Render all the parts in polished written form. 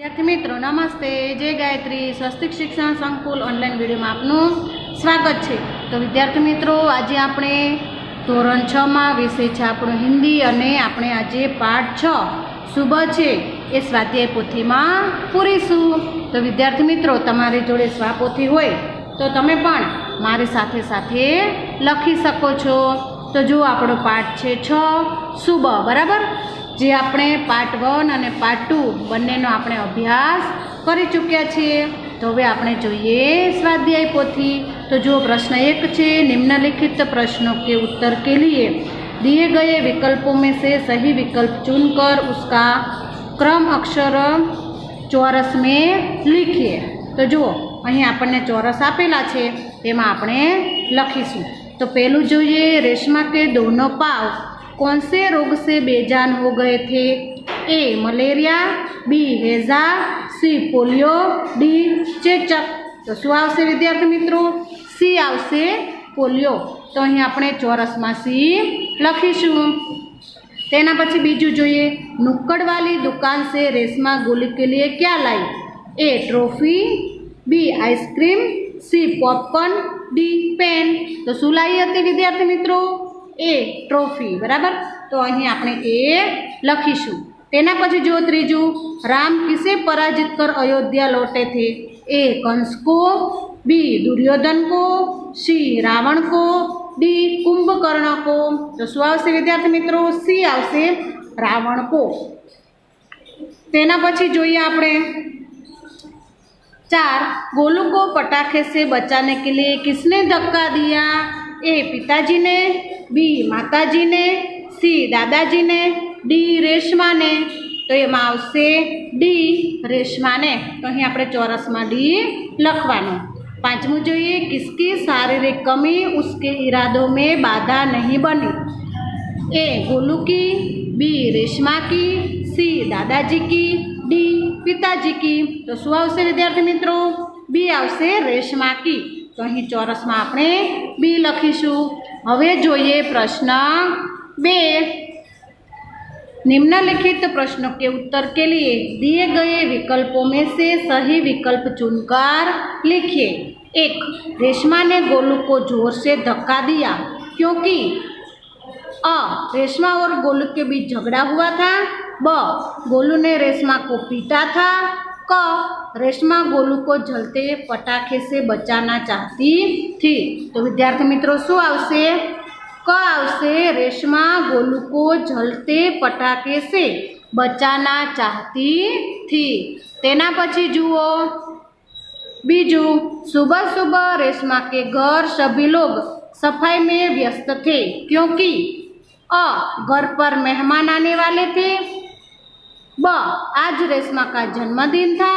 विद्यार्थी मित्रों नमस्ते। जय गायत्री स्वस्तिक शिक्षण संकुल ऑनलाइन वीडियो में आपनु स्वागत है। तो विद्यार्थी मित्रों आज आपणे धोरण 6 में विषय है आपणो हिंदी अने आपणे आज पाठ 6 सुबह है ए स्वाध्याय पोथी में पूरीशुं। तो विद्यार्थी मित्रों तमारी जोड़े स्वापोथी होय तो तमे पण मारी साथे साथे लखी सको छो। तो जो आपणो पाठ है 6 सुबह बराबर जे आपणे पार्ट 1 और पार्ट 2 बंनेनो आपणे अभ्यास करी चूक्या छीए। तो हवे आपणे जोईए स्वाध्याय पोथी। तो जो प्रश्न 1 छे निम्नलिखित प्रश्नों के उत्तर के लिए दिए गए विकल्पों में से सही विकल्प चुनकर उसका क्रम अक्षर चौरस में लिखिए। तो जो अहीं आपणे चौरस आपेला छे तेमां आपणे लखीशुं। तो पहेलुं जोईए रेशमा के दोनों पाव कौन से रोग से बेजान हो गए थे? ए मलेरिया, बी हैजा, सी पोलियो, डी चेचक। तो शुं आवशे विद्यार्थी मित्रों? सी आवशे पोलियो। तो अहीं आपणे चौरसमां सी लखीशुं। तेना पछी बीजुं जोईए नुक्कड़ वाली दुकान से रेशमा गोली के लिए क्या लाई? ए ट्रॉफी, बी आइसक्रीम, सी पॉपकॉर्न, डी पेन। तो शुं लाई हती विद्यार्थी मित्रों? ए ट्रॉफी बराबर। तो अहीं आपणे ए लखीशुं। तेना पछी जो त्रीजुं राम किसे पराजित कर अयोध्या लौटे थे? ए कंस को, बी दुर्योधन को, सी रावण को, डी कुंभकर्ण को। तो शुं आवशे विद्यार्थी मित्रों? सी आवशे रावण को। तेना पछी जोईए आपणे 4 गोलू को पटाखे से बचाने के लिए किसने धक्का दिया? ए पिताजी ने, बी माताजी ने, सी दादाजी ने, डी रेशमा ने। तो एमां आवशे डी रेशमा ने। तो अहीं आपणे चौरसमां डी लखवानुं। 5मुं जोईए किसकी शारीरिक कमी उसके इरादों में बाधा नहीं बनी? ए गोलू की, बी रेशमा की, सी दादाजी की, डी पिताजी की। तो शुं आवशे विद्यार्थी मित्रों? बी आवशे रेशमा की। तो अहीं चौरसमां आपणे बी लखीशुं। हवे जोईए प्रश्न 2। निम्नलिखित प्रश्नों के उत्तर के लिए दिए गए विकल्पों में से सही विकल्प चुनकर लिखिए। 1 रेशमा ने गोलू को जोर से धक्का दिया क्योंकि अ रेशमा और गोलू के बीच झगड़ा हुआ था, ब गोलू ने रेशमा को पीटा था, क रेशमा गोलू को जलते पटाखे से बचाना चाहती थी। तो विद्यार्थी मित्रों शुं आवशे? क आवशे रेशमा गोलू को जलते पटाखे से बचाना चाहती थी। तेना पछी जुओ बीजू सुबह सुबह रेशमा के घर सभी लोग सफाई में व्यस्त थे क्योंकि अ घर पर मेहमान आने वाले थे, ब आज रेशमा का जन्मदिन था,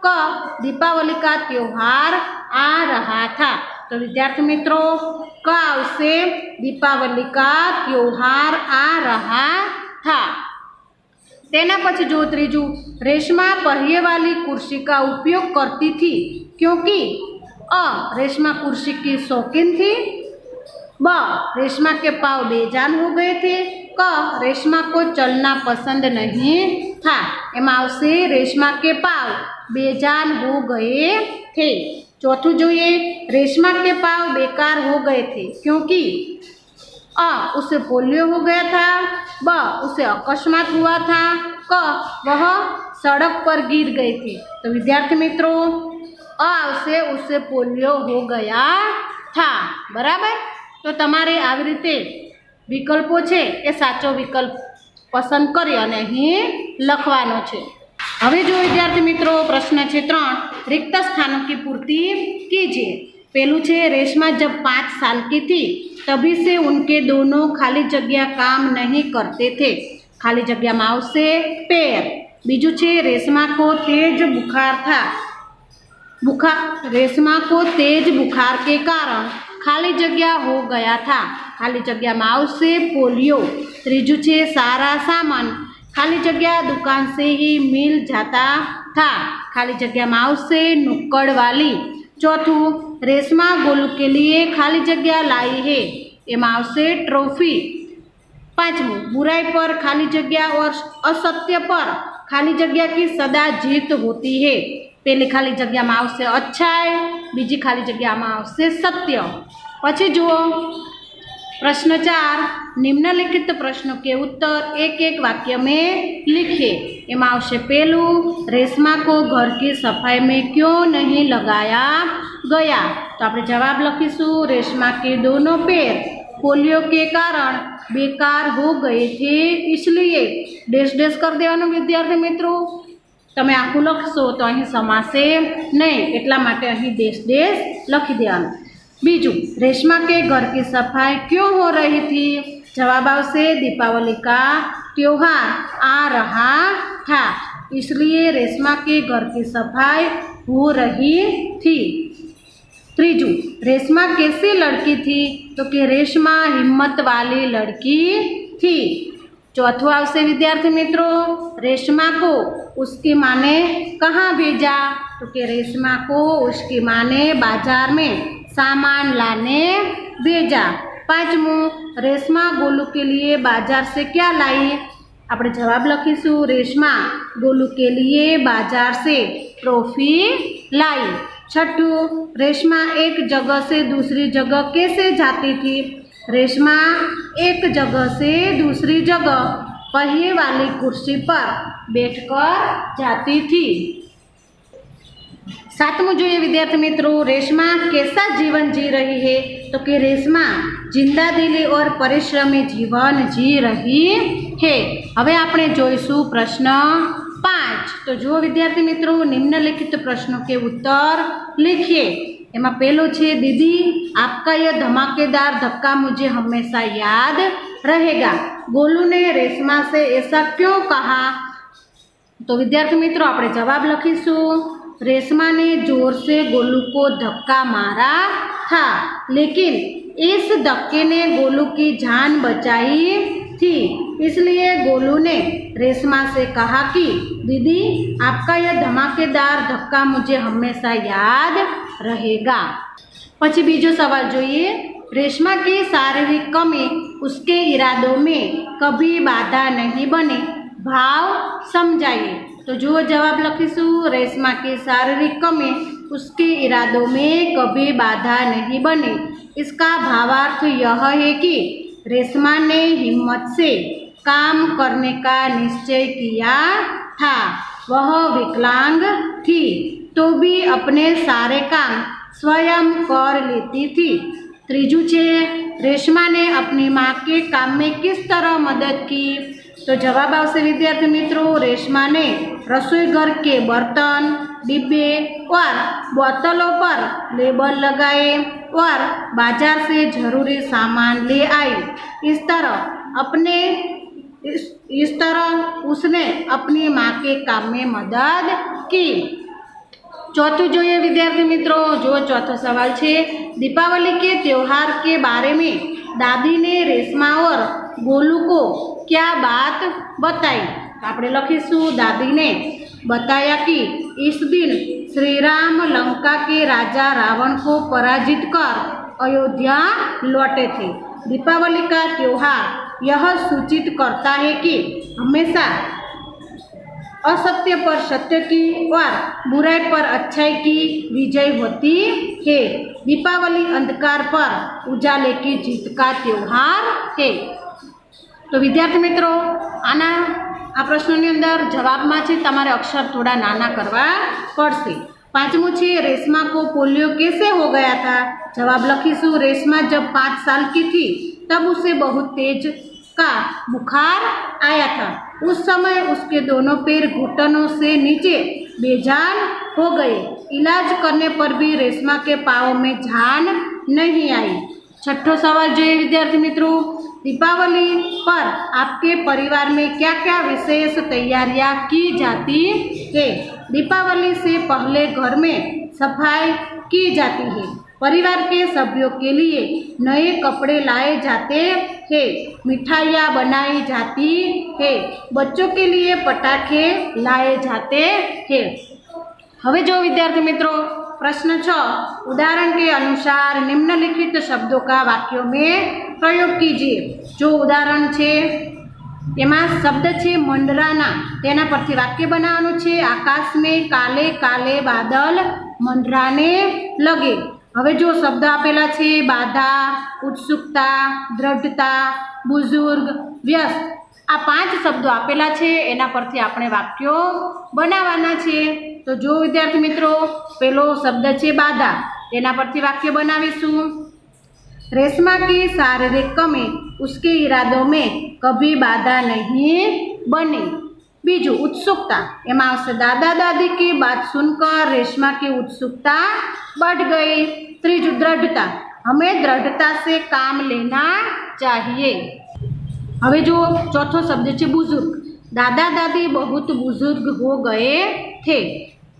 क दीपावली का त्योहार आ रहा था। तो विद्यार्थी मित्रों क आवशे दीपावली का त्योहार आ रहा था। तेना पछी जो त्रीजू रेशमा पहिए वाली कुर्सी का उपयोग करती थी क्योंकि अ रेशमा कुर्सी की शौकीन थी, ब रेशमा के पाँव बेजान हो गए थे, क रेशमा को चलना पसंद नहीं था। एमां आवशे रेशमा के पाँव बेजान हो गए थे। चौथुं जोईए रेशमा के पाँव बेकार हो गए थे क्योंकि अ उसे पोलियो हो गया था, ब उसे अकस्मात हुआ था, क वह सड़क पर गिर गई थी। तो विद्यार्थी मित्रों अ आवशे उसे पोलियो हो गया था बराबर। तो तमारे આવી રીતે વિકલ્પો છે એ સાચો વિકલ્પ પસંદ કરી અને અહીં લખવાનો છે। હવે જો વિદ્યાર્થી મિત્રો પ્રશ્ન છે 3 रिक्त स्थानों की पूर्ति कीजिए। पहलू છે रेशमा जब 5 साल की थी तभी से उनके दोनों खाली जगह काम नहीं करते थे। खाली जगह में आवशे पैर। बीजू છે रेशमा को तेज बुखार था, रेशमा को तेज बुखार के कारण खाली जगह हो गया था। खाली जगह में आवशे पोलियो। त्रीजू છે सारा सामान खाली जगह दुकान से ही मिल जाता था। खाली जगह में आवशे नुक्कड़ वाली। चौथुं रेशमा गोलू के लिए खाली जगह लाई है, एमां आवशे ट्रॉफी। 5मुं बुराई पर खाली जगह और असत्य पर खाली जगह की सदा जीत होती है। पहली खाली जगह में आवशे अच्छाई, बीजी खाली जगह में आवशे सत्य। पछी जुओ प्रश्न 4, निम्नलिखित प्रश्नों के उत्तर एक एक वाक्य में लिखिए। एमां आवशे पहलू, रेशमा को घर की सफाई में क्यों नहीं लगाया गया? तो आपणे जवाब लखीशुं, रेशमा के दोनों पैर पोलियो के कारण बेकार हो गए थे, इसलिए डैश डैश कर देवानुं विद्यार्थी मित्रों। तमे आखुं लखशो तो अहीं समासे नहीं, एटला माटे अहीं डैश डैश लखी देवानुं। बीजू, रेशमा के घर की सफाई क्यों हो रही थी? जवाब आवशे दीपावली का त्योहार आ रहा था, इसलिए रेशमा के घर की सफाई हो रही थी। त्रीजू, रेशमा कैसी लड़की थी? तो कि रेशमा हिम्मत वाली लड़की थी। चौथुं आवशे विद्यार्थी मित्रों, रेशमा को उसकी माँ ने कहाँ भेजा? तो कि रेशमा को उसकी माँ ने बाजार में सामान लाने भेजा। पांचमूं, रेशमा गोलू के लिए बाजार से क्या लाई? આપણે જવાબ લખીશું, रेशमा गोलू के लिए बाजार से ट्रॉफी लाई। छठू, रेशमा एक जगह से दूसरी जगह कैसे जाती थी? रेशमा एक जगह से दूसरी जगह पहिए वाली कुर्सी पर बैठकर जाती थी। सातमूं જોઈએ विद्यार्थी मित्रों, रेशमा कैसा जीवन जी रही है? तो कि रेशमा जिंदा दिली और परिश्रमी जीवन जी रही है। हवे आपणे जोईशुं प्रश्न 5। तो जो विद्यार्थी मित्रों, निम्नलिखित प्रश्नों के उत्तर लिखिए। एमां पहलो छे, दीदी आपका यह धमाकेदार धक्का मुझे हमेशा याद रहेगा। गोलू ने रेशमा से ऐसा क्यों कहा? तो विद्यार्थी मित्रों, आपणे जवाब लखीशुं, रेशमा ने जोर से गोलू को धक्का मारा था, लेकिन इस धक्के ने गोलू की जान बचाई थी, इसलिए गोलू ने रेशमा से कहा कि दीदी आपका यह धमाकेदार धक्का मुझे हमेशा याद रहेगा। पछी बीजो सवाल जोईए, रेशमा की शारीरिक कमी उसके इरादों में कभी बाधा नहीं बनी, भाव समझाइए। तो जो जवाब लखीशुं, रेशमा की शारीरिक कमी उसके इरादों में कभी बाधा नहीं बनी। इसका भावार्थ यह है कि रेशमा ने हिम्मत से काम करने का निश्चय किया था। वह विकलांग थी तो भी अपने सारे काम स्वयं कर लेती थी। त्रीजू छे, रेशमा ने अपनी माँ के काम में किस तरह मदद की? तो जवाब आवशे विद्यार्थी मित्रों, रेशमा ने रसोई घर के बर्तन, डिब्बे और बोतलों पर लेबल लगाए और बाजार से जरूरी सामान ले आई। इस तरह उसने अपनी माँ के काम में मदद की। चौथुं જોઈએ विद्यार्थी मित्रों, जो चौथो सवाल है, दीपावली के त्यौहार के बारे में दादी ने रेशमा और गोलू को क्या बात बताई? आपणे लखीशुं, दादी ने बताया कि इस दिन श्री राम लंका के राजा रावण को पराजित कर अयोध्या लौटे थे। दीपावली का त्यौहार यह सूचित करता है कि हमेशा असत्य पर सत्य की और बुराई पर अच्छाई की विजय होती है। दीपावली अंधकार पर उजाले की जीत का त्यौहार है। तो विद्यार्थी मित्रों, आना आ प्रश्नों अंदर जवाब में तमारे अक्षर थोड़ा नाना करवा पड़શે। पांचमू है, रेशमा को पोलियो कैसे हो गया था? जवाब लखीशुं, रेशमा जब 5 साल की थी तब उसे बहुत तेज का बुखार आया था। उस समय उसके दोनों पैर घुटनों से नीचे बेजान हो गए। इलाज करने पर भी रेशमा के पाँव में जान नहीं आई। छठो सवाल जो विद्यार्थी मित्रों, दीपावली पर आपके परिवार में क्या क्या विशेष तैयारियां की जाती है? दीपावली से पहले घर में सफाई की जाती है। परिवार के सभ्यों के लिए नए कपड़े लाए जाते हैं, मिठाइयाँ बनाई जाती है, बच्चों के लिए पटाखे लाए जाते हैं। हवे जो विद्यार्थी मित्रों, प्रश्न 6, उदाहरण के अनुसार निम्नलिखित शब्दों का वाक्यों में प्रयोग कीजिए। जो उदाहरण है એમાં શબ્દ છે મંડરાના, તેના પરથી વાક્ય બનાવવાનું છે। આકાશ में काले काले बादल मंडराने लगे। હવે જો શબ્દ આપેલા છે બાધા, ઉત્સુકતા, દ્રઢતા, બુઝુર્ગ, વ્યસ્ત, આ 5 શબ્દો આપેલા છે, એના પરથી આપણે વાક્યો બનાવવાના છે। તો જો વિદ્યાર્થી મિત્રો, પેલો શબ્દ છે બાધા, તેના પરથી વાક્ય બનાવીશું। रेशमा की शारीरिक कमी उसके इरादों में कभी बाधा नहीं बनी। बीजू उत्सुकता, एमां आवशे दादा दादी की बात सुनकर रेशमा की उत्सुकता बढ़ गई। त्रीजू दृढ़ता, हमें दृढ़ता से काम लेना चाहिए। हवे जो चौथो शब्द है बुजुर्ग, दादा दादी बहुत बुजुर्ग हो गए थे।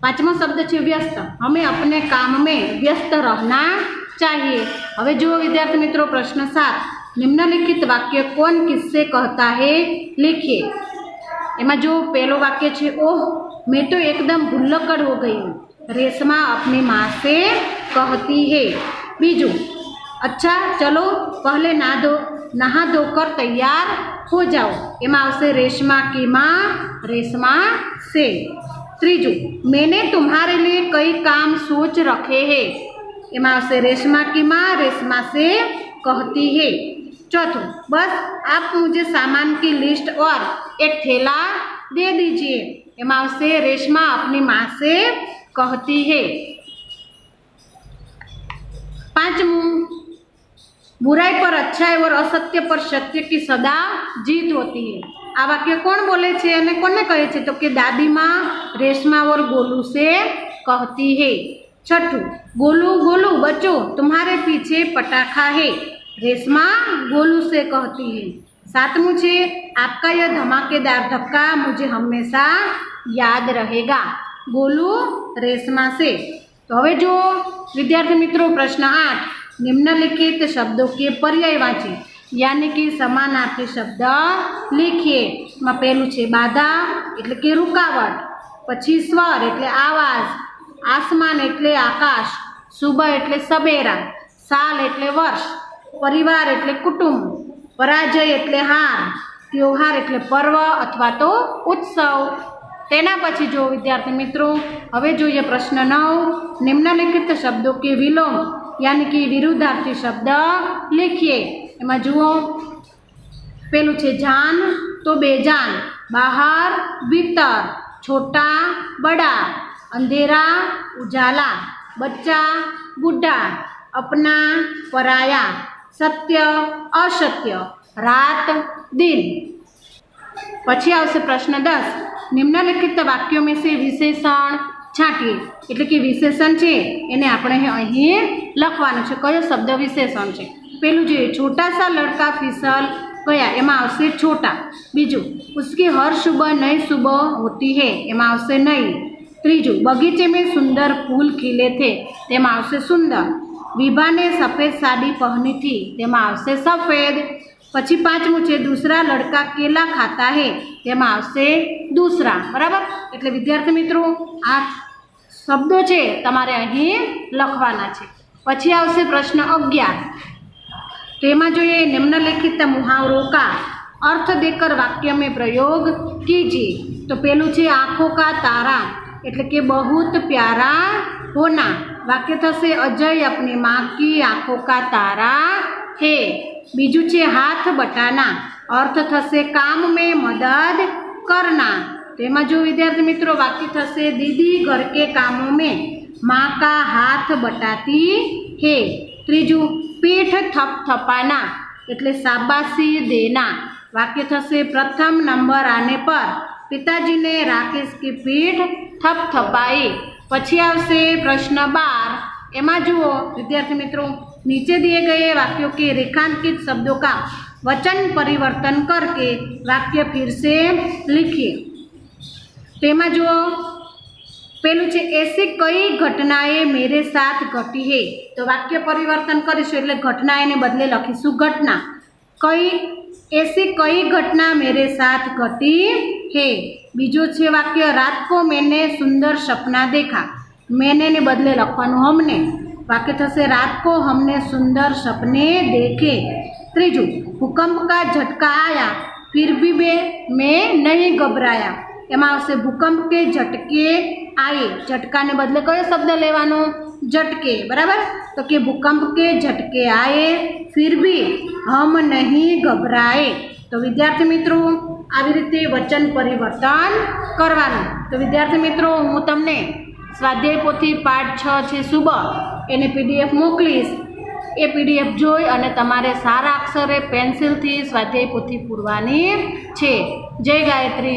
पांचमो शब्द है व्यस्त, हमें अपने काम में व्यस्त रहना चाहिए। हवे जो विद्यार्थी मित्रों प्रश्न 7, निम्नलिखित वाक्य कौन किससे कहता है लिखिए। एमां जो पहलो वाक्य है, ओह मैं तो एकदम भुल्लक्कड़ हो गई हूँ, रेशमा अपनी माँ से कहती है। बीजू, अच्छा चलो पहले नहा धोकर तैयार हो जाओ, एमां आवशे रेशमा की माँ रेशमा से। त्रीजू, मैंने तुम्हारे लिए कई काम सोच रखे हैं, एमां आवशे रेशमा की माँ रेशमा से कहती है। चौथो, बस आप मुझे सामान की लिस्ट और एक थैला दे दीजिए, एमां आवशे रेशमा अपनी माँ से कहती है। पांचमू, बुराई पर अच्छाई और असत्य पर सत्य की सदा जीत होती है। आ वाक्य कौन बोले छे अने कोने कहे छे? तो कि दादी माँ रेशमा और गोलू से कहती है। छठू, गोलू गोलू बच्चों तुम्हारे पीछे पटाखा है, रेशमा गोलू से कहती है। सातमू छे, आपका यह धमाकेदार धक्का मुझे हमेशा याद रहेगा, गोलू रेशमा से। तो हवे जो विद्यार्थी मित्रों प्रश्न 8, निम्नलिखित शब्दों के पर्याय वाँचिए, यानी कि समानार्थी शब्द लिखिए। में पहलू छे बाधा एटले कि रुकावट, पछी स्वर एटले आवाज, आसमान एटले आकाश, सुबह एटले सबेरा, साल एटले वर्ष, परिवार एटले कुटुंब, पराजय एटले हार, त्योहार एटले पर्व अथवा तो उत्सव। तेना पछी जो विद्यार्थी मित्रों हवे जोईए प्रश्न 9, निम्नलिखित शब्दों के विलोम यानी कि विरुद्धार्थी शब्द लिखिए। एमां जुओ, पेलू छे जान तो बेजान, बाहर भीतर, छोटा बड़ा, अंधेरा उजाला, बच्चा बुढ़ा, अपना पराया, सत्य असत्य, रात दिन। पछी आवशे प्रश्न 10, निम्नलिखित वाक्यों में से विशेषण छांटिए, एटले कि विशेषण छे एने आपणे अहीं लखवानुं छे। कयो शब्द विशेषण छे? पेलुं जे छोटा सा लड़का फिसल गया, एमां आवशे छोटा। बीजू, उसकी हर सुबह नई सुबह होती है, एमां आवशे नई। त्रीजू, बगीचे में सुंदर फूल खिले थे, तेमां आवशे सुंदर। विभा ने सफ़ेद साड़ी पहनी थी, तेमां आवशे सफ़ेद। पछी पांचमू छे, दूसरा लड़का केला खाता है, तेमां आवशे दूसरा। बराबर, एटले विद्यार्थी मित्रों आ शब्दों छे तमारे अहीं लखवाना छे। पछी आवशे प्रश्न 11, तेमां जोईए निम्नलिखित मुहावरों का अर्थ देकर वाक्य में प्रयोग कीजिए। तो पेलू छे आँखों का तारा, एटले कि बहुत प्यारा होना। वाक्य थशे अजय अपनी माँ की आँखों का तारा है। बीजू छे हाथ बटाना, अर्थ थशे काम में मदद करना। तेमां जो विद्यार्थी मित्रों वाक्य थशे दीदी घर के कामों में माँ का हाथ बटाती है। त्रीजू, पीठ थपथपाना एटले शाबाशी देना। वाक्य थशे प्रथम नंबर आने पर पिताजी ने राकेश की पीठ थपथपाई। पछी आवशे प्रश्न 12, एमां जुओ विद्यार्थी मित्रों नीचे दिए गए वाक्यों के रेखांकित शब्दों का वचन परिवर्तन करके वाक्य फिर से लिखिए। तेमां जुओ, पेलू छे ऐसी कई घटनाएं मेरे साथ घटी है, तो वाक्य परिवर्तन करीशुं एटले घटनाएं ने बदले लखीशुं घटना। ऐसी कई घटना मेरे साथ घटी है। बीजो छे वाक्य रात को मैंने सुंदर सपना देखा, मैंने ने बदले लखवानुं हमने। वाक्य थशे रात को हमने सुंदर सपने देखे। त्रीजू, भूकंप का झटका आया फिर भी मैं नहीं घबराया। एमां आवशे भूकंप के झटके आए। झटका ने बदले कयो शब्द लेवानो? झटके। बराबर। तो कि भूकंप के झटके आए फिर भी हम नहीं घबराए। तो विद्यार्थी मित्रों આવી રીતે વચન પરિવર્તન કરવાનું। તો વિદ્યાર્થી મિત્રો હું તમને સ્વાધ્યાય પોથી પાઠ 6 છે સુબહ એને પીડીએફ મોકલીશ। એ પીડીએફ જોઈ અને તમારે સારા અક્ષરે પેન્સિલથી સ્વાધ્યાય પોથી પૂરવાની છે। જય ગાયત્રી।